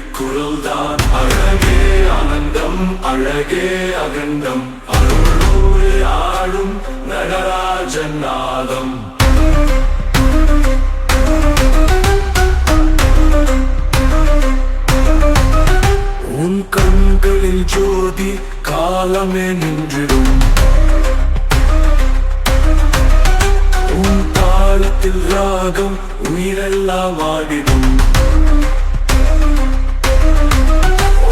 திருக்குறள்தான் அழகே ஆனந்தம் அழகே அகண்டம் அருளோடு ஆளும் நடராஜன் நாதம். உன் கண்களில் ஜோதி காலமே நின்றிடும், உன் தாளத்தில் ராகம் உயிரெல்லாம் ஆடிடும்.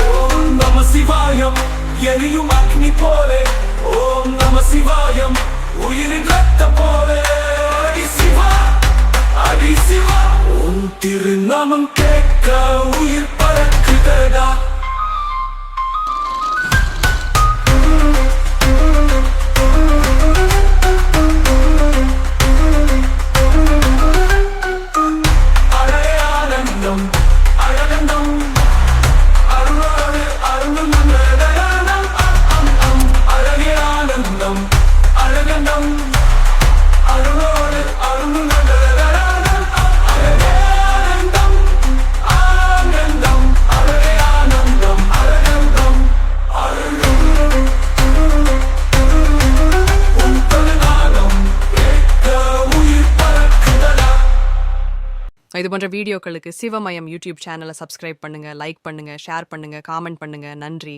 ஓம் நம சிவாயம் எரியும் அக்னி போலே, ஓம் நம சிவாயம் உயிரின் ரத்த போலே. அடி சிவா அடி சிவா உன் திருநாமம் கேட்க உயிர் பறக்குதடா. இது போன்ற வீடியோக்களுக்கு சிவமயம் யூடியூப் சேனலை சப்ஸ்கிரைப் பண்ணுங்க, லைக் பண்ணுங்க, ஷேர் பண்ணுங்க, காமெண்ட் பண்ணுங்க. நன்றி.